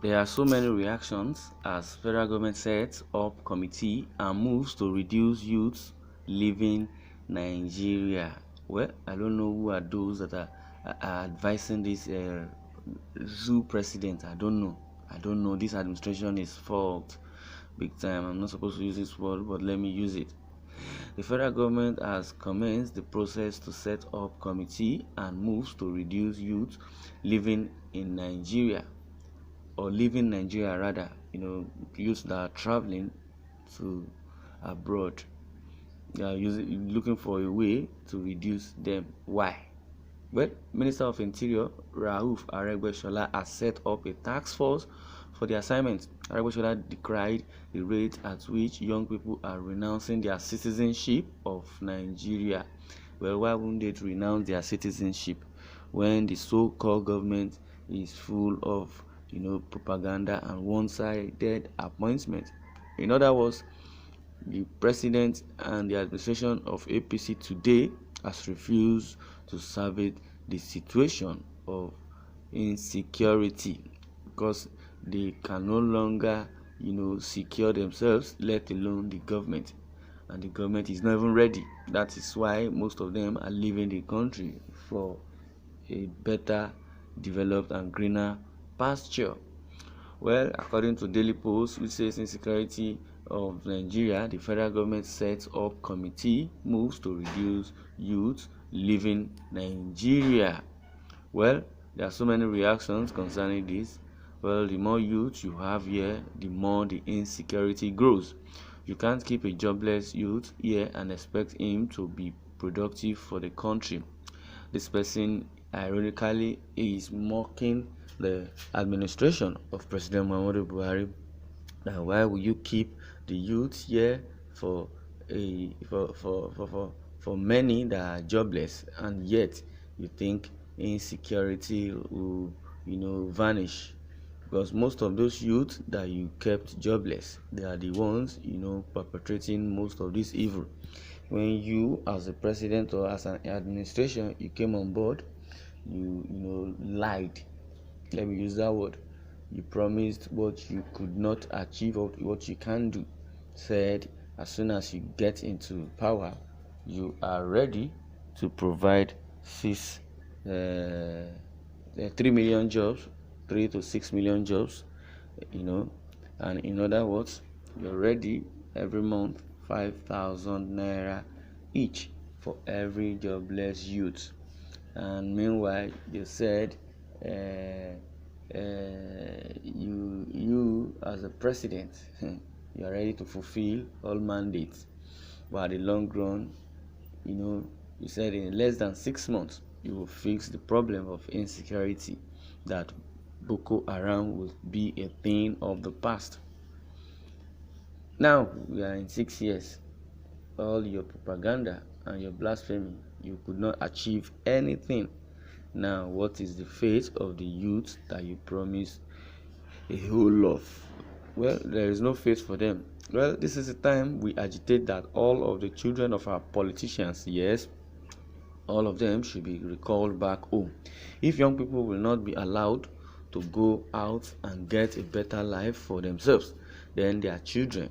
There are so many reactions as federal government sets up committee and moves to reduce youths leaving Nigeria. Well, I don't know who are those that are advising this zoo president. I don't know. This administration is fault big time. I'm not supposed to use this word, but let me use it. The federal government has commenced the process to set up committee and moves to reduce youth living in Nigeria, or leaving Nigeria rather, youths that are traveling to abroad. They are looking for a way to reduce them. Why? Well, Minister of Interior Rauf Aregbesola has set up a task force for the assignment. Aregbesola decried the rate at which young people are renouncing their citizenship of Nigeria. Well, why wouldn't they renounce their citizenship when the so-called government is full of propaganda and one-sided appointment? In other words, the president and the administration of APC today has refused to salvage the situation of insecurity because they can no longer secure themselves, let alone the government, and the government is not even ready. That is why most of them are leaving the country for a better developed and greener pasture. Well, according to Daily Post, which says insecurity of Nigeria, the federal government sets up committee moves to reduce youth leaving Nigeria. Well, there are so many reactions concerning this. Well, the more youth you have here, the more the insecurity grows. You can't keep a jobless youth here and expect him to be productive for the country. This person, ironically, is mocking the administration of President Muhammadu Buhari. Now, why will you keep the youth here for many that are jobless, and yet you think insecurity will vanish? Because most of those youth that you kept jobless, they are the ones perpetrating most of this evil. When you, as a president or as an administration, you came on board, you lied. Let me use that word. You promised what you could not achieve or what you can do. Said as soon as you get into power, you are ready to provide 3 million jobs, 3 to 6 million jobs, and in other words, you're ready every month 5,000 naira each for every jobless youth. And meanwhile, you said you as a president, you are ready to fulfill all mandates, but at the long run, you said in less than 6 months you will fix the problem of insecurity, that Boko Haram will be a thing of the past. Now we are in 6 years. All your propaganda and your blasphemy, you could not achieve anything. Now, what is the fate of the youth that you promised a whole lot? Well, there is no fate for them. Well, this is the time we agitate that all of the children of our politicians, yes, all of them should be recalled back home. If young people will not be allowed to go out and get a better life for themselves, then their children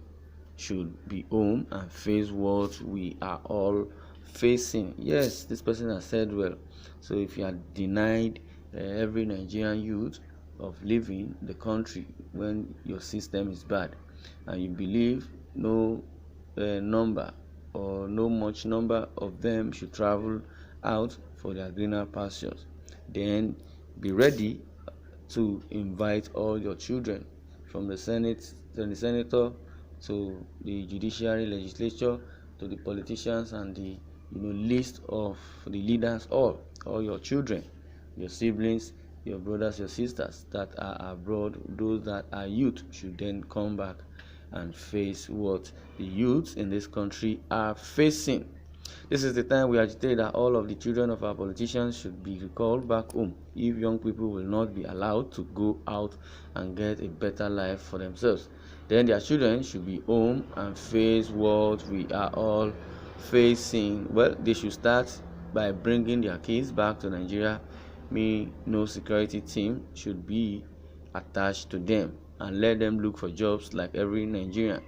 should be home and face what we are all facing. Yes, this person has said well. So if you are denied every Nigerian youth of leaving the country when your system is bad, and you believe no number or no much number of them should travel out for their greener pastures, then be ready to invite all your children, from the Senate to the senator to the judiciary, legislature, to the politicians and the list of the leaders, all your children, your siblings, your brothers, your sisters that are abroad, those that are youth should then come back and face what the youths in this country are facing. This is the time we agitate that all of the children of our politicians should be recalled back home. If young people will not be allowed to go out and get a better life for themselves, then their children should be home and face what we are all facing. Well, they should start by bringing their kids back to Nigeria. No security team should be attached to them and let them look for jobs like every Nigerian.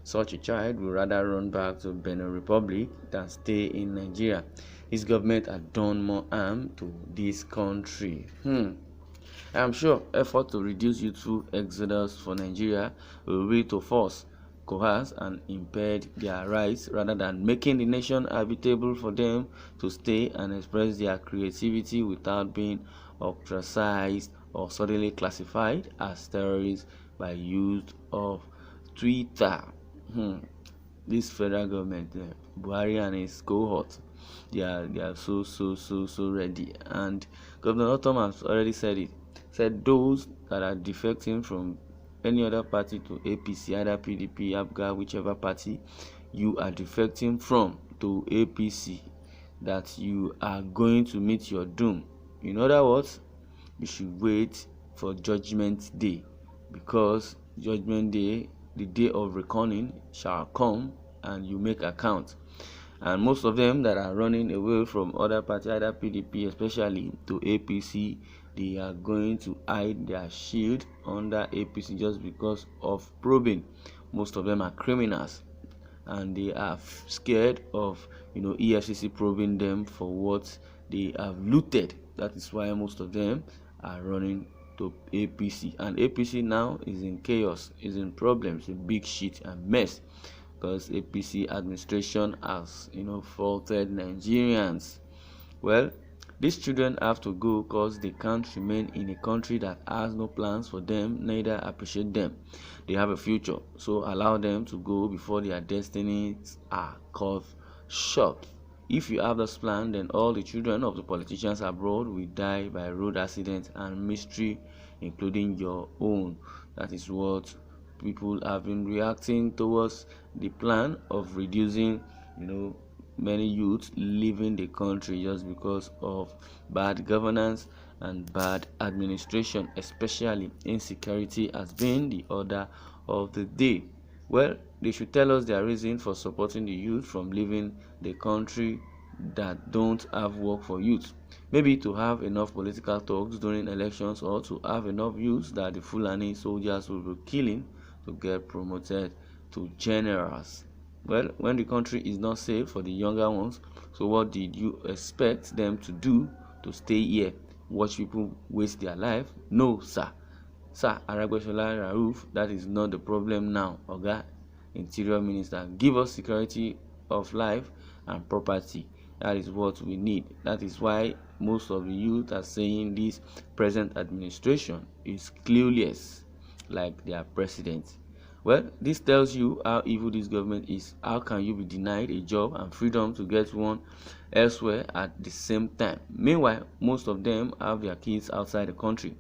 Such a child will rather run back to Benin Republic than stay in Nigeria. His government has done more harm to this country. I am sure effort to reduce youthful exodus for Nigeria will lead to force, coerce, and impede their rights rather than making the nation habitable for them to stay and express their creativity without being ostracized or suddenly classified as terrorists by use of Twitter. This federal government, Buhari and his cohort, they are so ready. And Governor Otom has already said it. Said those that are defecting from any other party to APC, either PDP, APGA, whichever party you are defecting from to APC, that you are going to meet your doom. In other words, you should wait for Judgment Day, because Judgment Day, the day of reckoning, shall come and you make account. And most of them that are running away from other parties, either PDP especially to APC, they are going to hide their shield under APC just because of probing. Most of them are criminals and they are scared of EFCC probing them for what they have looted. That is why most of them are running to APC, and APC now is in chaos, is in problems, in big shit and mess, because APC administration has faulted Nigerians. Well, these children have to go because they can't remain in a country that has no plans for them, neither appreciate them. They have a future, so allow them to go before their destinies are cut short. If you have this plan, then all the children of the politicians abroad will die by road accidents and mystery, including your own. That is what people have been reacting towards the plan of reducing, many youths leaving the country just because of bad governance and bad administration. Especially insecurity has been the order of the day. Well, they should tell us their reason for supporting the youth from leaving the country that don't have work for youth. Maybe to have enough political talks during elections, or to have enough youths that the Fulani soldiers will be killing to get promoted to generals. Well, when the country is not safe for the younger ones, so what did you expect them to do to stay here? Watch people waste their life? No, sir. Sir Aragbeshola Rauf, that is not the problem now. Oga Interior Minister, give us security of life and property. That is what we need. That is why most of the youth are saying this present administration is clueless, like their president. Well, this tells you how evil this government is. How can you be denied a job and freedom to get one elsewhere at the same time? Meanwhile, most of them have their kids outside the country.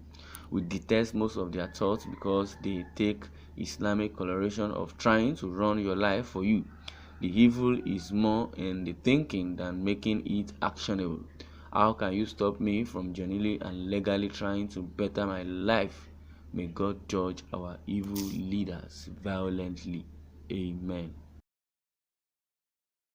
We detest most of their thoughts because they take Islamic coloration of trying to run your life for you. The evil is more in the thinking than making it actionable. How can you stop me from genuinely and legally trying to better my life? May God judge our evil leaders violently. Amen.